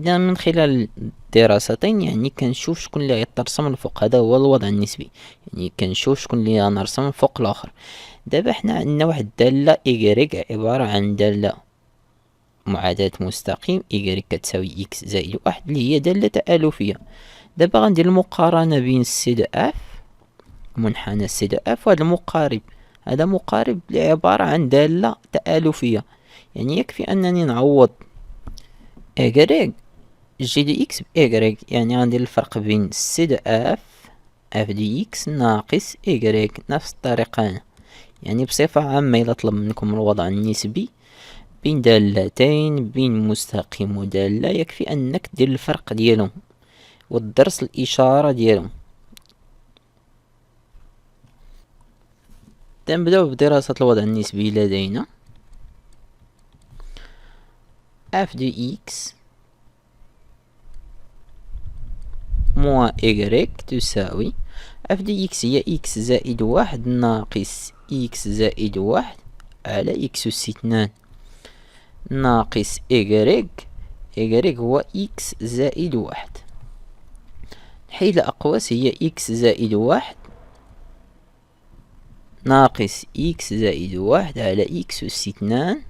إذا من خلال الدراستين يعني كنشوف شكون اللي غيترسم الفوق، هذا هو الوضع النسبي، يعني كنشوف شكون اللي غنرسم فوق الآخر. دابا حنا عندنا واحد الدالة إيكغيك عبارة عن دالة معاداة مستقيم إيكغيك كتساوي إكس زائد 1 اللي هي دالة تآلفية. دابا غندير المقارنة بين السي دو اف، منحنى السي دو اف، وهذا المقارب، هذا مقارب اللي عبارة عن دالة تآلفية، يعني يكفي أنني نعوض إيكغيك جي دي إكس بإيكغيك، يعني غندير الفرق بين سي دو اف دي إكس ناقص إيكغيك نفس الطريقة. يعني بصفة عامة إلا طلب منكم الوضع النسبي بين دالتين بين مستقيم ودالة، يكفي أنك دير الفرق ديالهم والدرس الإشارة ديالهم. نبداو بدراسة الوضع النسبي لدينا. اف دي إكس موان إيكغيك تساوي اف دي إكس هي إكس زائد 1 ناقص إكس زائد 1 على إكس أس 2 ناقص إيكغيك. إيكغيك هو إكس زائد 1. نحيد الأقواس، هي إكس زائد 1 ناقص إكس زائد 1 على إكس أس 2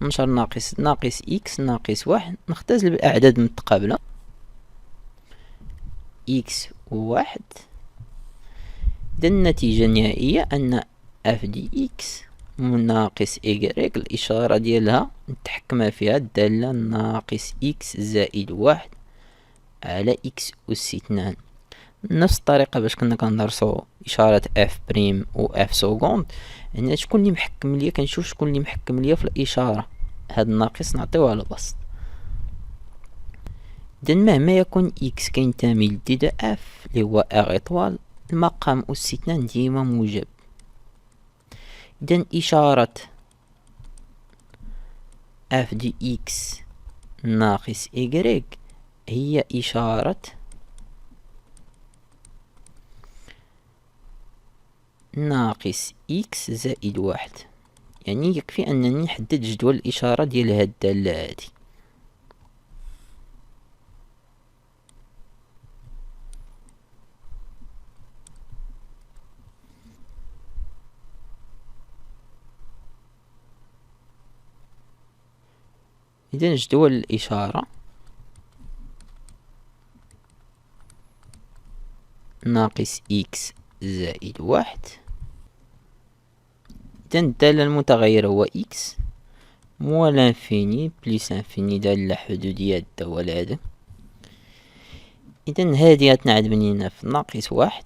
نشر ناقص ناقص إكس ناقص 1، نختزل بالأعداد المتقابلة إكس و1. إذا النتيجة النهائية أن اف دي إكس ناقص إيكغيك الإشارة ديالها نتحكم فيها الدالة ناقص إكس زائد 1 على إكس أس 2. نفس الطريقة باش كنا كندرسو إشارة اف بريم و اف سكوند، يعني شكون اللي محكم ليا، كنشوف شكون اللي محكم ليا في الإشارة، هاد الناقص نعطيوه على البسط. إذا مهما يكون إكس كينتمي لدي دو اف اللي هو اغ إطوال، المقام أس 2 ديما موجب. إذا إشارة اف دي إكس ناقص إيكغيك هي إشارة ناقص إكس زائد 1، يعني يكفي أنني نحدد جدول الإشارة ديال هاد الدالة هادي. إذا جدول الإشارة ناقص إكس زائد 1. إذا الدالة المتغيرة هو إكس موال انفيني بليس انفيني، دالة حدودية الدول هذا. إذن هذه غتنعاد بنينا في ناقص واحد،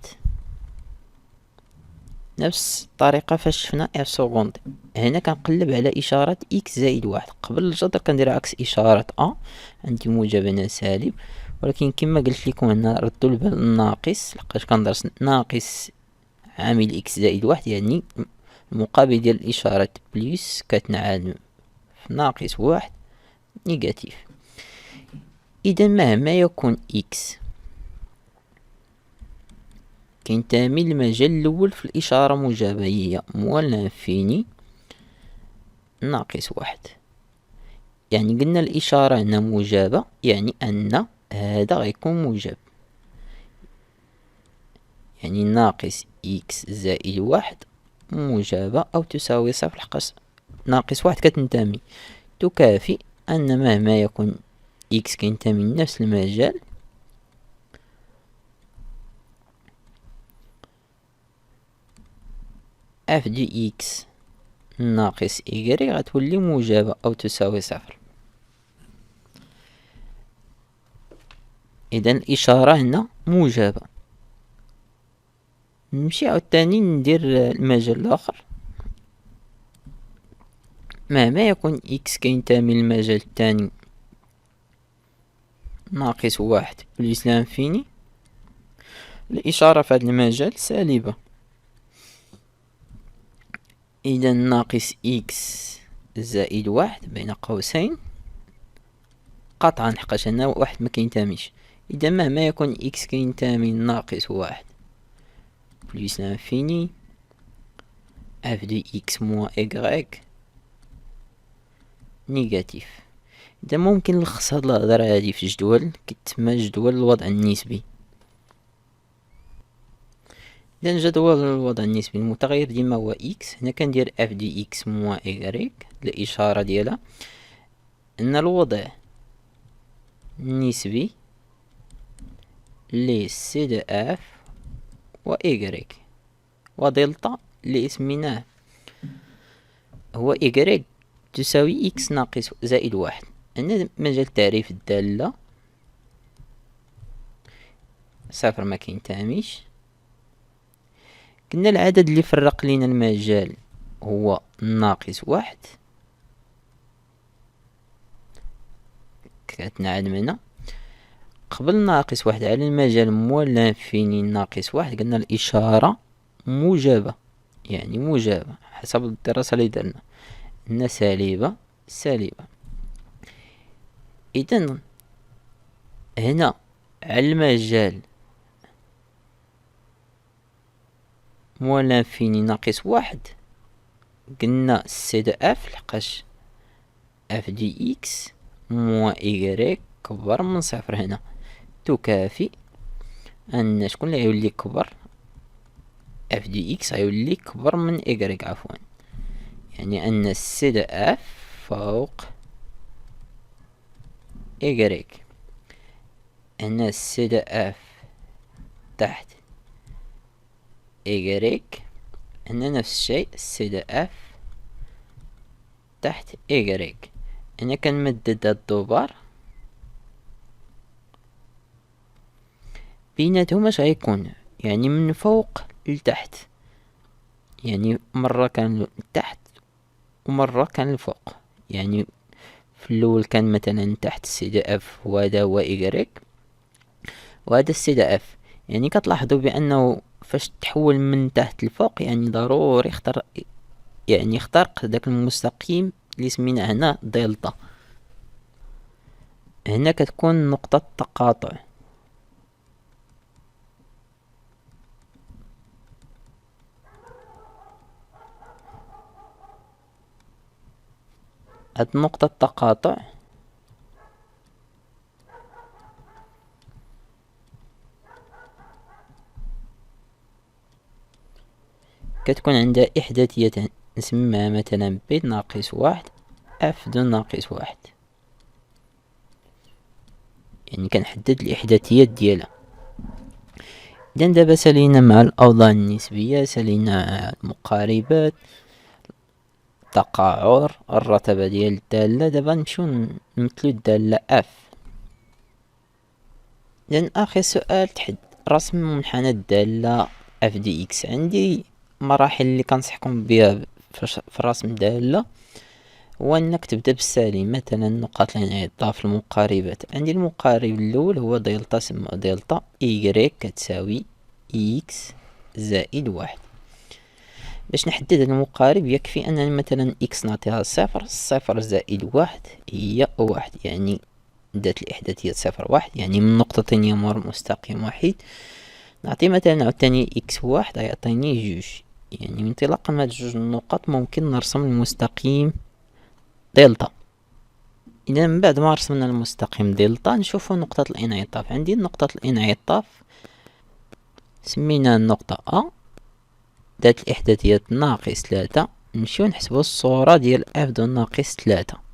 نفس الطريقة فاش شفنا اف سكوند. هنا كنقلب على إشارة إكس زائد واحد. قبل الجذر كندير عكس إشارة عندي موجب هنا سالب، ولكن كما قلت لكم هنا ردوا البال الناقص، لقاش كندرس ناقص عامل إكس زائد واحد، يعني المقابل ديال الإشارة بليس كتنعاد في ناقص واحد نيجاتيف. إذا مهما يكون إكس كينتمي للمجال الأول في الإشارة موجبة، هي موال لانفيني ناقص واحد. يعني قلنا الإشارة هنا موجبة، يعني أن هذا غيكون موجب، يعني ناقص إكس زائد واحد موجبة أو تساوي صفر، لحقاش ناقص واحد كتنتمي تكافي أن مهما يكون إكس كينتمي لنفس المجال اف دي إكس ناقص إيكغيك غتولي موجبة أو تساوي صفر. إذن الإشارة هنا موجبة. نمشي عاوتاني ندير المجال الآخر، مهما يكون إكس كينتمي للمجال الثاني ناقص واحد بليس لانفيني، الإشارة في هذا المجال سالبة. إذا ناقص إكس زائد واحد بين قوسين قطعا، حقاش هنا واحد ما كينتميش. إذا مهما يكون إكس كينتمي لناقص واحد بليس لانفيني اف دي إكس موان إيكغيك نيجاتيف. إذا ممكن نلخص هاد الهضرة هادي في جدول كتسمى جدول الوضع النسبي. إذا جدول الوضع النسبي المتغير ديما هو إكس. هنا كندير اف دي إكس موان إيكغيك الإشارة ديالها أن الوضع النسبي ل سي دو اف و إيكغيك ودلتا اللي سميناه هو إيكغيك تساوي إكس ناقص زائد واحد. عندنا مجال تعريف الدالة صفر ما كينتميش. قلنا العدد اللي فرق لينا المجال هو ناقص واحد، كتنعاد هنا قبل ناقص واحد على المجال موال لانفيني ناقص واحد. قلنا الإشارة موجبة، يعني موجبة حسب الدراسة اللي درنا هنا سالبة سالبة. إذن هنا على المجال موال لانفيني ناقص واحد قلنا سي دو اف، لحقاش اف دي اكس موان إيكغيك كبر من صفر هنا تكافي أن شكون اللي غيولي كبر؟ اف دي اكس غيولي كبر من إيكغيك عفوا، يعني أن سي دو اف فوق إيكغيك. هنا سي دو اف تحت إيكغيك، هنا نفس الشيء سي دو اف تحت إيكغيك. هنا كنمدد هاد الدوبار بيناتهم اش غيكون، يعني من فوق لتحت، يعني مرة كان لتحت ومرة كان الفوق. يعني في الأول كان مثلا تحت سي دي اف وهذا هو إيكغيك وهذا السي دي اف. يعني كتلاحظوا بأنه فاش تحول من تحت لفوق يعني ضروري يخترق داك المستقيم اللي سميناه هنا دلتا. هنا كتكون نقطة تقاطع. هاد نقطة التقاطع كتكون عندها إحداثية نسميها مثلا بي ناقص واحد اف دو ناقص واحد، يعني كنحدد الإحداثيات ديالها. إذن دابا سالينا مع الأوضاع النسبية، سالينا المقاربات، التقاعر، الرتبة ديال الدالة. دابا نمشيو نمثلو الدالة اف. لأن آخر سؤال رسم منحنى الدالة اف دي اكس. عندي مراحل اللي كنصحكم بها في رسم دالة، هو انك تبدا بالسالب. مثلا النقاط الانعطاف في المقاربات، عندي المقارب الاول هو دلتا، سموه دلتا ايكغيك كتساوي اكس زائد واحد. باش نحدد المقارب يكفي انني مثلا اكس نعطيها صفر، صفر زائد واحد هي واحد، يعني ذات الاحداثية صفر واحد، يعني من نقطتين يمر مستقيم واحد. نعطي مثلا عاوتاني اكس واحد يعطيني جوج، يعني من انطلاقا من هاد جوج النقط ممكن نرسم المستقيم دلتا. اذا من بعد ما رسمنا المستقيم دلتا نشوفو نقطة الانعطاف. عندي نقطة الانعطاف سمينا النقطة ا ذات الاحداثية ناقص ثلاثة. نمشيو نحسبو الصورة ديال اف دو ناقص ثلاثة.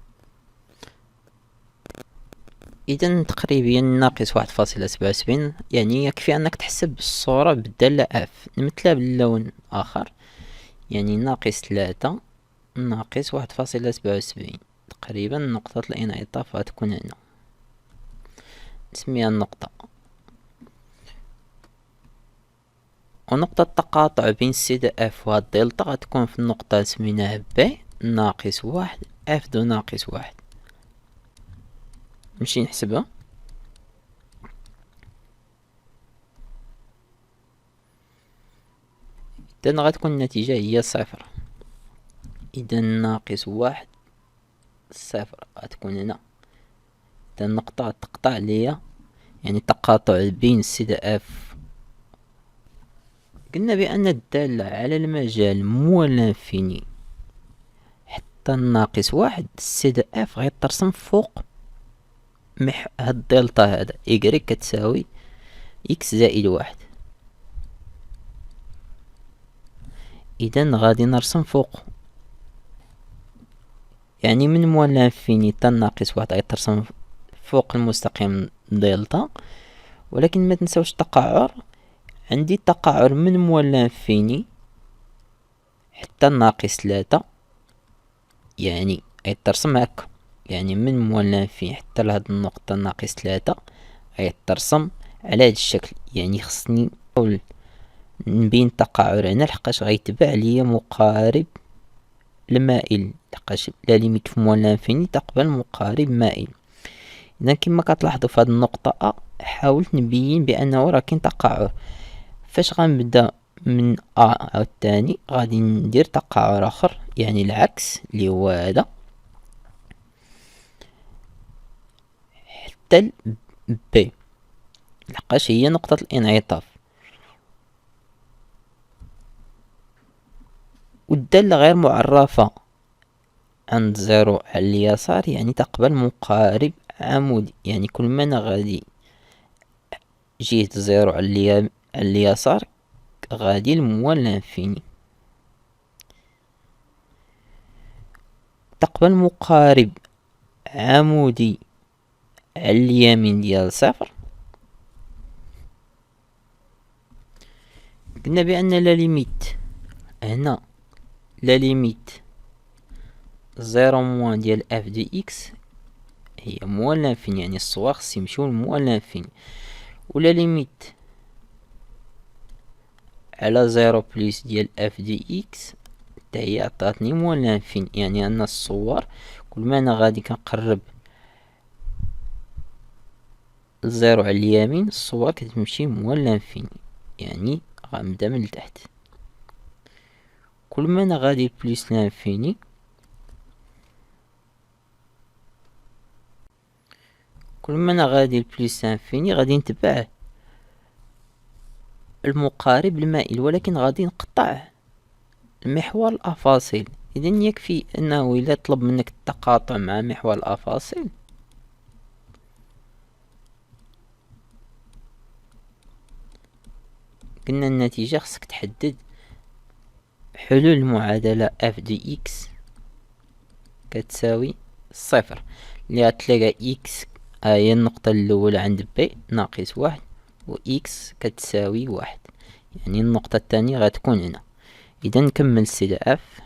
اذا تقريبا ناقص 1.77، يعني يكفي انك تحسب الصورة بالدالة اف. نمثلها باللون اخر، يعني ناقص ثلاثة ناقص 1.77. تقريبا نقطة الانعطاف غتكون هنا، نسميها النقطة. ونقطة التقاطع بين السيدة اف و الدلتا غتكون في النقطة سميناها بي ناقص واحد اف دو ناقص واحد. نمشي نحسبها. إذن غتكون النتيجة هي صفر. إذا ناقص واحد صفر غتكون هنا. إذا النقطة تقطع ليا، يعني التقاطع بين السيدة اف. قلنا بأن الدالة على المجال مو لانفيني حتى الناقص واحد، السيدة اف غيترسم فوق هاد الدلتا هذا إيكغيك كتساوي إكس زائد واحد. إذا غادي نرسم فوق، يعني من موال لانفيني تا ناقص واحد غيترسم فوق المستقيم دلتا. ولكن ما تنساوش التقعر، عندي التقعر من موال لانفيني حتى ناقص ثلاثة، يعني غيترسم هكا. يعني من موال لانفيني حتى لهاد النقطة ناقص ثلاثة غيترسم على هاد الشكل. يعني خصني نحاول نبين التقعر هنا، لحقاش غيتبع ليا مقارب المائل، لحقاش لا ليميت في موال لانفيني تقبل مقارب مائل. اذا كما كتلاحظوا في هذه النقطة ا حاولت نبين بانه راه كاين تقعر. فاش غنبدا من ا عاوتاني غادي ندير تقعر اخر، يعني العكس اللي هو هذا حتى بي، لحقاش هي نقطة الانعطاف. والدالة غير معرفة عند زيرو على اليسار، يعني تقبل مقارب عمودي. يعني كل ما انا غادي جهة زيرو على اليسار غادي الموال لانفيني. تقبل مقارب عمودي على اليمين ديال صفر. قلنا بأن لا ليميت هنا، لا ليميت زيرو موان ديال اف دي اكس هي موال لانفيني، يعني الصوار خص يمشيو لموال لانفيني. ولا ليميت على زيرو بليس ديال اف دي اكس حتى هي عطاتني موال لانفيني. يعني ان الصور كل ما انا غادي كنقرب الزيرو على اليمين الصور كتمشي موال لانفيني، يعني غنبدا من التحت. كل ما انا غادي بليس لانفيني كل ما انا غادي البليس لانفيني غادي نتبع المقارب المائل، ولكن غادي نقطع محور الافاصيل. اذا يكفي انه اذا طلب منك التقاطع مع محور الافاصيل قلنا النتيجة خصك تحدد حلول المعادلة اف دي اكس كتساوي صفر، اللي غتلقى اكس هي النقطة الأولى عند بي ناقص واحد، و اكس كتساوي واحد، يعني النقطة الثانية غتكون هنا. إذا نكمل السيدة اف،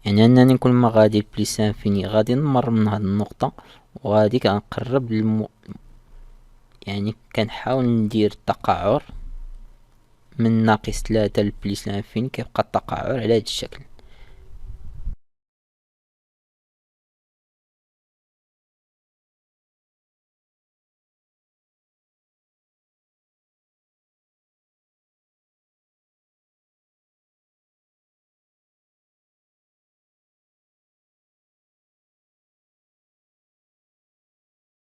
يعني أنني كل ما غادي بليس انفيني غادي نمر من هاد النقطة وغادي كنقرب يعني كنحاول ندير التقعر من ناقص 3 لبليس لانفيني، كيبقى التقعر على هاد الشكل.